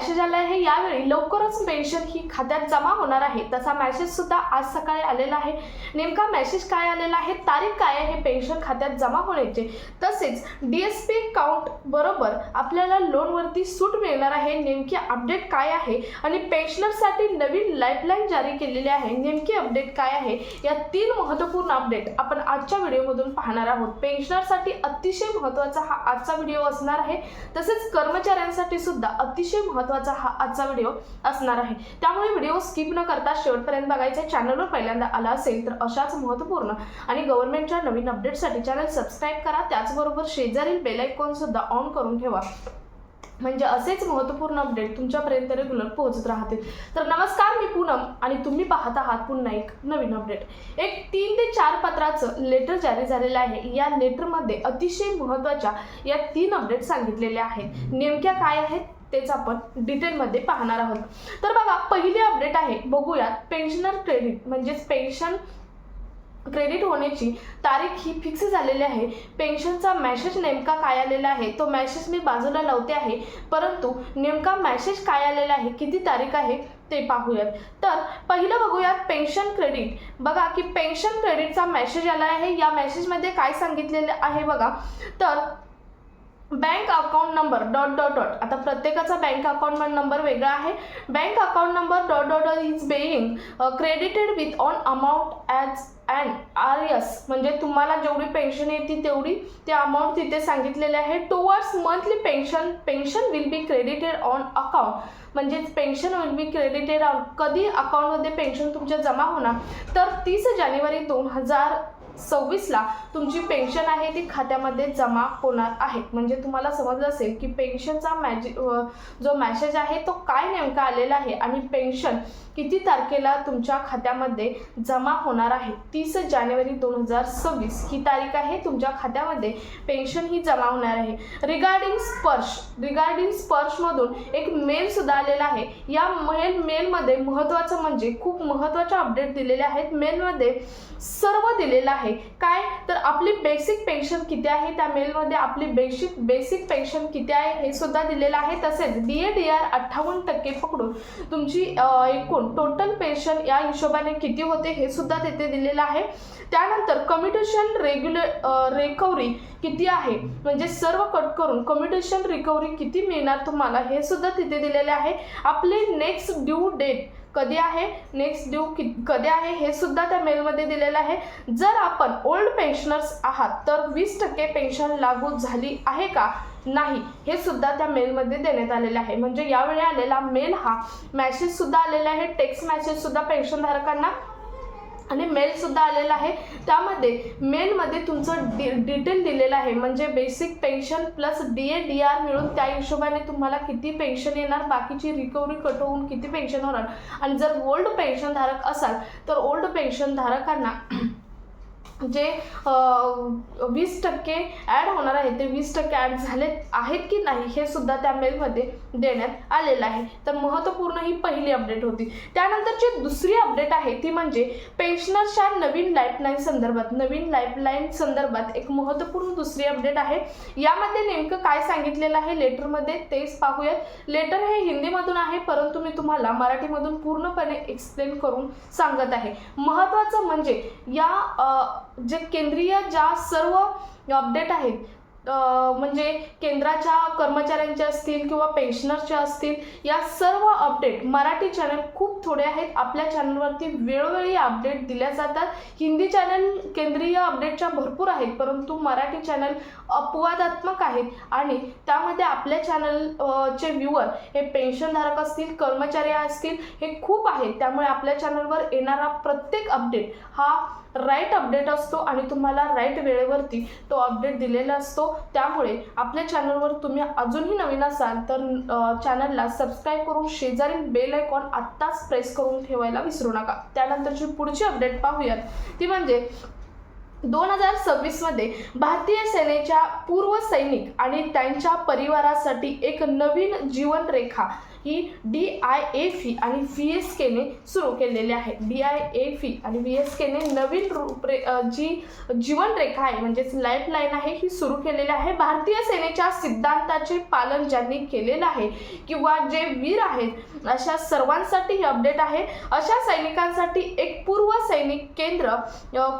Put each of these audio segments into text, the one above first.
Message आला आहे यावेळी लवकरच पेन्शन ही खात्यात जमा होणार आहे, तसा मेसेज सुद्धा आज सकाळी आलेला आहे। नेमका मेसेज काय आलेला आहे, तारीख काय आहे पेन्शन खात्यात जमा होण्याची, तसेच DSP काउंट बरोबर आपल्याला लोनवरती सूट मिळणार आहे, नेमकी अपडेट काय आहे आणि पेन्शनरसाठी नवीन लाईफलाईन जारी केलेली आहे, नेमकी अपडेट काय आहे, या 3 महत्त्वपूर्ण अपडेट आपण आजच्या व्हिडिओमधून पाहणार आहोत। पेन्शनरसाठी अतिशय महत्त्वाचा हा आजचा व्हिडिओ असणार आहे, तसेच कर्मचाऱ्यांसाठी सुद्धा अतिशय महत्त्वाचा हा आजचा व्हिडिओ असणार आहे, त्यामुळे व्हिडिओ स्किप न करता शेवटपर्यंत बघायचा। चॅनलवर पहिल्यांदा आला असेल तर अशाच महत्त्वपूर्ण आणि गव्हर्नमेंटच्या नवीन अपडेटसाठी चॅनल सबस्क्राइब करा, त्याचबरोबर शेजारील बेल आयकॉन सुद्धा ऑन करून ठेवा, म्हणजे असेच महत्त्वपूर्ण अपडेट तुमच्यापर्यंत रेग्युलर पोहोचत राहतील। तर नमस्कार, मी पूनम आणि तुम्ही पाहत आहात पुन्हा एक नवीन अपडेट। एक 3 ते 4 पत्राचं लेटर जारी झालेलं आहे, या लेटरमध्ये अतिशय महत्त्वाच्या या 3 अपडेट सांगितलेल्या आहेत, नेमक्या काय आहेत तेच आपण डिटेलमध्ये पाहणार आहोत। तर बघा, पहिली अपडेट आहे, बघूयात। पेन्शनर क्रेडिट म्हणजेच पेन्शन क्रेडिट होण्याची तारीख ही फिक्स झालेली आहे। पेन्शनचा मेसेज नेमका काय आलेला आहे तो मेसेज मी बाजूला लावते आहे, परंतु नेमका मेसेज काय आलेला आहे, किती तारीख आहे ते पाहूयात। तर पहिलं बघूयात पेन्शन क्रेडिट। बघा की पेन्शन क्रेडिटचा मेसेज आला आहे, या मेसेजमध्ये काय सांगितलेलं आहे बघा, तर बँक अकाउंट नंबर ... आता प्रत्येकाचा बँक अकाउंट नंबर वेगळा आहे। Bank account number ... is being credited with on amount as and RS, म्हणजे तुम्हाला जेवढी पेन्शन येते तेवढी ते अमाऊंट तिथे सांगितलेले आहे। Towards monthly pension will be credited on account, म्हणजे pension will be credited on, कधी अकाउंटमध्ये पेन्शन तुमच्या जमा होणार, तर 30 जानेवारी 2026ला तुमची पेन्शन आहे ती खात्यामध्ये जमा होणार आहे। म्हणजे तुम्हाला समजलं असेल की पेन्शनचा जो मेसेज आहे तो काय नेमका आलेला आहे आणि पेन्शन किती तारखेला तुमच्या खात्यामध्ये जमा होणार आहे। 30 जानेवारी 2026 ही तारीख आहे, तुमच्या खात्यामध्ये पेन्शन ही जमा होणार आहे। रिगार्डिंग स्पर्शमधून एक मेल सुद्धा आलेला आहे। या मेलमध्ये महत्त्वाचं म्हणजे खूप महत्त्वाचे अपडेट दिलेले आहेत। मेलमध्ये सर्व दिलेलं आहे, काय तर आपली बेसिक पेन्शन किती आहे, त्या मेलमध्ये आपली बेसिक पेन्शन किती आहे हे सुद्धा दिलेलं आहे। तसेच DA/DR 58% पकडून तुमची एकूण टोटल पेन्शन या हिशोबाने किती होते हे सुद्धा तिथे दिलेलं आहे। त्यानंतर कम्युटेशन रिकव्हरी किती आहे, म्हणजे सर्व कट करून कम्युटेशन रिकव्हरी किती मिळणार तुम्हाला हे सुद्धा तिथे दिलेले आहे। आपले नेक्स्ट ड्यू डेट कधी आहे, नेक्स्ट ड्यू कधी आहे हे सुद्धा त्या मेलमध्ये दिलेलं आहे। जर आपण ओल्ड पेन्शनर्स आहात तर 20% पेन्शन लागू झाली आहे का नाही हे सुद्धा त्या मेलमध्ये देण्यात आलेले आहे। म्हणजे यावेळी आलेला मेल हा मेसेज सुद्धा आलेला आहे, टेक्स्ट मेसेज सुद्धा पेन्शनधारकांना आणि मेल सुद्धा आलेला आहे। त्यामध्ये मेलमध्ये तुमचं डिटेल दिलेलं आहे, म्हणजे बेसिक पेन्शन प्लस DA/DR मिळून त्या हिशोबाने तुम्हाला किती पेन्शन येणार, बाकीची रिकव्हरी कट होऊन किती पेन्शन होणार, आणि जर ओल्ड पेन्शनधारक असाल तर ओल्ड पेन्शनधारकांना जे 20% ॲड होणार आहे ते 20% ॲड झाले आहेत की नाही हे सुद्धा त्या मेलमध्ये देण्यात आलेलं आहे। तर महत्त्वपूर्ण ही पहिली अपडेट होती। त्यानंतरची दुसरी अपडेट आहे ती म्हणजे पेन्शनरच्या नवीन लाईफलाईन संदर्भात एक महत्त्वपूर्ण दुसरी अपडेट आहे। यामध्ये नेमकं काय सांगितलेलं आहे लेटरमध्ये तेच पाहूयात। लेटर हे हिंदीमधून आहे, परंतु मी तुम्हाला मराठीमधून पूर्णपणे एक्सप्लेन करून सांगत आहे। महत्त्वाचं म्हणजे या जे केंद्रीय ज्या सर्व अपडेट आहेत, म्हणजे केंद्राच्या कर्मचाऱ्यांचे असतील किंवा पेन्शनरचे असतील, या सर्व अपडेट मराठी चॅनल खूप थोडे आहेत, आपल्या चॅनलवरती वेळोवेळी अपडेट दिल्या जातात। हिंदी चॅनल केंद्रीय अपडेटच्या भरपूर आहेत, परंतु मराठी चॅनल अपवादात्मक आहेत आणि त्यामध्ये आपल्या चॅनलचे व्ह्यूअर हे पेन्शनधारक असतील, कर्मचारी असतील, हे खूप आहेत। त्यामुळे आपल्या चॅनलवर येणारा प्रत्येक अपडेट हा राईट अपडेट असतो आणि तुम्हाला राईट वेळेवरती तो अपडेट दिलेला असतो। त्यामुळे आपल्या चॅनलवर तुम्ही अजूनही नवीन असाल तर चॅनलला सबस्क्राईब करून शेजारील बेल आयकॉन आत्ताच प्रेस करून ठेवायला विसरू नका। त्यानंतरची पुढची अपडेट पाहूयात ती म्हणजे 2026 मध्ये भारतीय सेनेच्या पूर्व सैनिक आणि त्यांच्या परिवारासाठी एक नवीन जीवन रेखा ही DIA आणि VSKने सुरू केलेली आहे. DIA आणि VSKने नवीन जी जीवनरेखा आहे म्हणजेच लाईफलाईन आहे ही सुरू केलेली आहे. भारतीय सेनेच्या सिद्धांताचे पालन ज्यांनी केलेलं आहे किंवा जे वीर आहेत अशा सर्वांसाठी ही अपडेट आहे. अशा सैनिकांसाठी एक पूर्व सैनिक केंद्र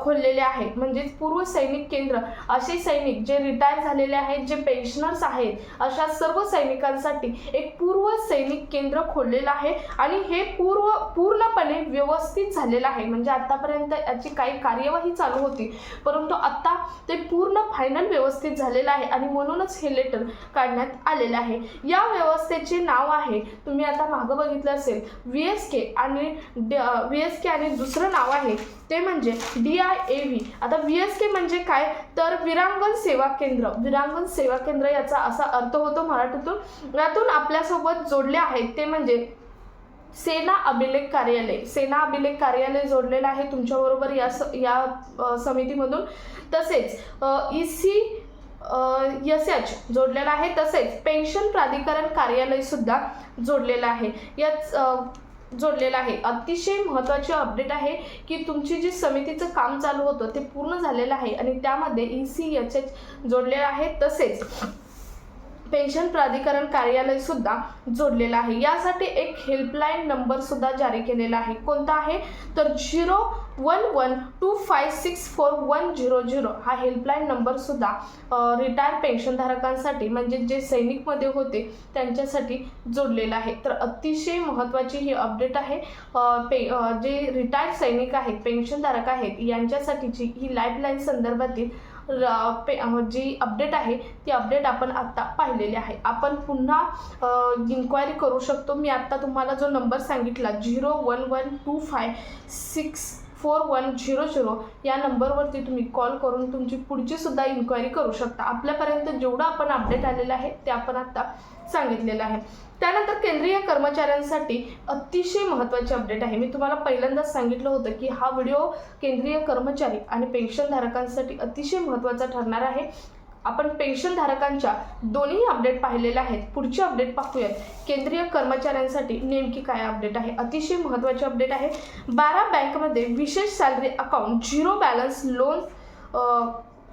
खोललेले आहे. म्हणजेच पूर्व सैनिक केंद्र असे सैनिक जे रिटायर झालेले आहेत, जे पेन्शनर्स आहेत, अशा सर्व सैनिकांसाठी एक पूर्व सैनिक केंद्र खोललेलं आहे आणि हे पूर्णपणे व्यवस्थित झालेलं आहे. म्हणजे आतापर्यंत याची काही कार्यवाही चालू होती, परंतु आता ते पूर्ण फायनल व्यवस्थित झालेलं आहे आणि म्हणूनच हे लेटर काढण्यात आलेलं आहे. या व्यवस्थेचे नाव आहे, तुम्ही आता मागं बघितलं असेल, VSK आणि दुसरं नाव आहे ते म्हणजे DIAV. आता VSK म्हणजे काय तर वीरांगण सेवा केंद्र. वीरांगण सेवा केंद्र याचा असा अर्थ होतो मराठीतून. यातून आपल्यासोबत जोडले आहेत ते म्हणजे सेना अभिलेख कार्यालय. सेना अभिलेख कार्यालय जोडलेलं आहे तुमच्याबरोबर या समितीमधून. तसेच ECSH जोडलेलं आहे. तसेच पेन्शन प्राधिकरण कार्यालय सुद्धा जोडलेलं आहे. याच जोडलेलं आहे. अतिशय महत्त्वाची अपडेट आहे की तुमची जी समितीचं काम चालू होतं ते पूर्ण झालेलं आहे आणि त्यामध्ये ECSH जोडलेलं आहे. तसेच पेन्शन प्राधिकरण कार्यालय सुद्धा जोडलेलं आहे. यासाठी एक हेल्पलाईन नंबर सुद्धा जारी केलेला आहे. कोणता आहे तर 01125644100 हा हेल्पलाईन नंबर सुद्धा रिटायर पेन्शनधारकांसाठी म्हणजे जे सैनिकमध्ये होते त्यांच्यासाठी जोडलेला आहे. तर अतिशय महत्त्वाची ही अपडेट आहे. जे रिटायर्ड सैनिक आहेत, पेन्शनधारक आहेत यांच्यासाठीची ही लाईफलाईन संदर्भातील जी अपडेट आहे ती अपडेट आपण आत्ता पाहिलेली आहे. आपण पुन्हा इन्क्वायरी करू शकतो. मी आत्ता तुम्हाला जो नंबर सांगितला 01125644100 या नंबरवरती तुम्ही कॉल करून तुमची पुढची सुद्धा इन्क्वायरी करू शकता. आपल्यापर्यंत जेवढं आपण अपडेट आलेलं आहे ते आपण आत्ता सांगितलेलं आहे. त्यानंतर केंद्रीय कर्मचाऱ्यांसाठी अतिशय महत्त्वाची अपडेट आहे. मी तुम्हाला पहिल्यांदाच सांगितलं होतं की हा व्हिडिओ केंद्रीय कर्मचारी आणि पेन्शनधारकांसाठी अतिशय महत्त्वाचा ठरणार आहे. आपण पेन्शनधारकांच्या दोन्ही अपडेट पाहिलेले आहेत. पुढची अपडेट पाहूयात. केंद्रीय कर्मचाऱ्यांसाठी नेमकी काय अपडेट आहे. अतिशय महत्त्वाची अपडेट आहे. 12 बँकमध्ये विशेष salary account, zero balance loan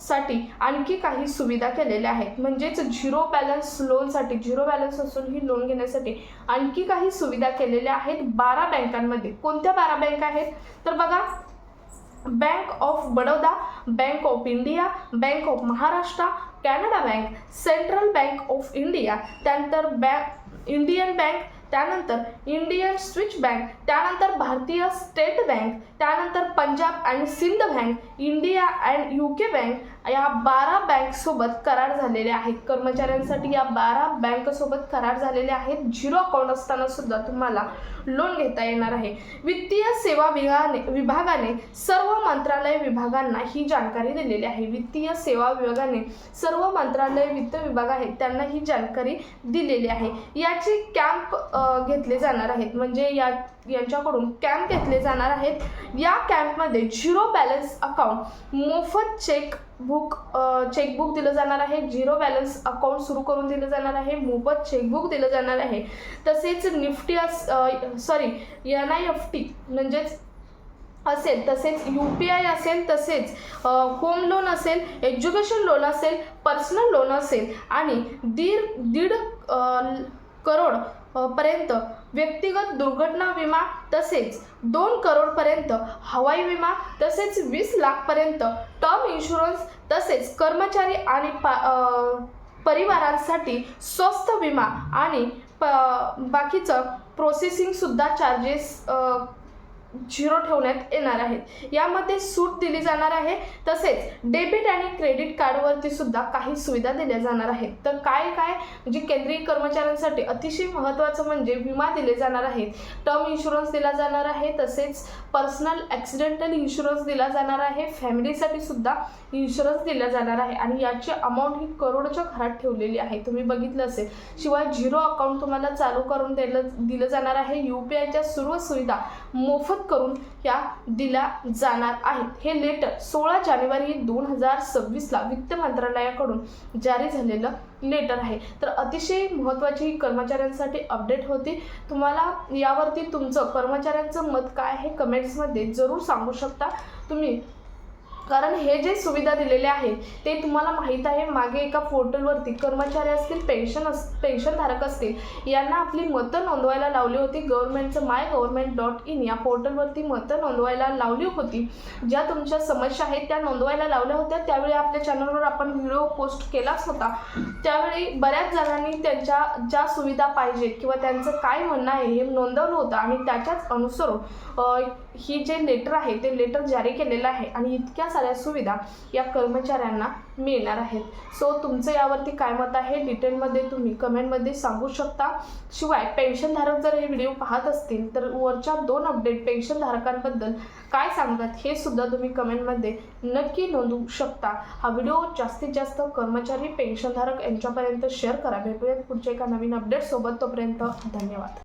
साठी आणखी काही सुविधा केलेल्या आहेत. म्हणजेच झिरो बॅलन्स लोनसाठी, झिरो बॅलन्स असून ही लोन घेण्यासाठी आणखी काही सुविधा केलेल्या आहेत 12 बँकांमध्ये. कोणत्या 12 बँक आहेत तर बघा, bank of Baroda, bank of India, bank of Maharashtra, Canada bank, central bank of India, त्यानंतर इंडियन बँक, त्यानंतर इंडियन स्विच बँक, त्यानंतर भारतीय स्टेट बँक, त्यानंतर Punjab and Sind bank, India and UK bank, या 12 बँकसोबत करार झालेले आहेत. कर्मचाऱ्यांसाठी या 12 बँकसोबत करार झालेले आहेत. झिरो अकाउंट असताना सुद्धा तुम्हाला लोन घेता येणार आहे. वित्तीय सेवा विभागाने सर्व मंत्रालय विभागांना ही जानकारी दिलेली आहे. वित्तीय सेवा विभागाने सर्व मंत्रालय वित्त विभाग आहेत त्यांना ही जानकारी दिलेली आहे. याची कॅम्प घेतले जाणार आहेत. म्हणजे यांच्याकडून कॅम्प घेतले जाणार आहेत. या कॅम्पमध्ये झिरो बॅलन्स अकाउंट, मोफत चेकबुक दिलं जाणार आहे. झिरो बॅलन्स अकाउंट सुरू करून दिलं जाणार आहे. मोफत चेकबुक दिलं जाणार आहे. तसेच NIFT म्हणजेच असेल, तसेच UPI असेल, तसेच होम लोन असेल, एज्युकेशन लोन असेल, पर्सनल लोन असेल आणि 1.5 करोड पर्यंत व्यक्तिगत दुर्घटना विमा, तसेच 2 करोडपर्यंत हवाई विमा, तसेच 20 लाखपर्यंत टर्म इन्शुरन्स, तसेच कर्मचारी आणि परिवारांसाठी स्वस्त विमा आणि बाकीचं प्रोसेसिंगसुद्धा चार्जेस झिरो ठेवण्यात येणार आहेत. यामध्ये सूट दिली जाणार आहे. तसेच डेबिट आणि क्रेडिट कार्डवरती सुद्धा काही सुविधा दिल्या जाणार आहेत. तर काय म्हणजे केंद्रीय कर्मचाऱ्यांसाठी अतिशय महत्त्वाचं म्हणजे विमा दिले जाणार आहेत, टर्म इन्शुरन्स दिला जाणार आहे, तसेच पर्सनल ॲक्सिडेंटल इन्शुरन्स दिला जाणार आहे, फॅमिलीसाठी सुद्धा इन्शुरन्स दिला जाणार आहे आणि याची अमाऊंट ही करोडच्या घरात ठेवलेली आहे. तुम्ही बघितलं असेल. शिवाय झिरो अकाउंट तुम्हाला चालू करून दिलं जाणार आहे. UPIच्या सर्व सुविधा मोफत करून या दिल्या जाणार आहेत. हे लेटर 16 जानेवारी 2026ला वित्त मंत्रालयाकडून जारी झालेलं लेटर आहे. तर अतिशय महत्त्वाची कर्मचाऱ्यांसाठी अपडेट होती. तुम्हाला यावरती तुमचं कर्मचाऱ्यांचं मत काय आहे कमेंट्समध्ये जरूर सांगू शकता तुम्ही, कारण हे जे सुविधा दिलेले आहे ते तुम्हाला माहीत आहे. मागे एका पोर्टलवरती कर्मचारी असतील, पेन्शनधारक असतील यांना आपली मतं नोंदवायला लावली होती. गव्हर्नमेंटचं MyGovernment.in या पोर्टलवरती मतं नोंदवायला लावली होती. ज्या तुमच्या समस्या आहेत त्या नोंदवायला लावल्या होत्या. त्यावेळी आपल्या चॅनलवर आपण व्हिडिओ पोस्ट केलाच होता. त्यावेळी बऱ्याच जणांनी त्यांच्या ज्या सुविधा पाहिजेत किंवा त्यांचं काय म्हणणं आहे हे नोंदवलं होतं आणि त्याच्याच अनुसरून ही जे लेटर आहे ते लेटर जारी केलेलं आहे आणि इतक्या साऱ्या सुविधा या कर्मचाऱ्यांना मिळणार आहेत. सो तुमचं यावरती काय मत आहे डिटेलमध्ये तुम्ही कमेंटमध्ये सांगू शकता. शिवाय पेन्शनधारक जर हे व्हिडिओ पाहत असतील तर वरच्या 2 अपडेट पेन्शनधारकांबद्दल काय सांगतात हे सुद्धा तुम्ही कमेंटमध्ये नक्की नोंदवू शकता. हा व्हिडिओ जास्तीत जास्त कर्मचारी पेन्शनधारक यांच्यापर्यंत शेअर करा. भेटूयात पुढच्या एका नवीन अपडेटसोबत. तोपर्यंत धन्यवाद.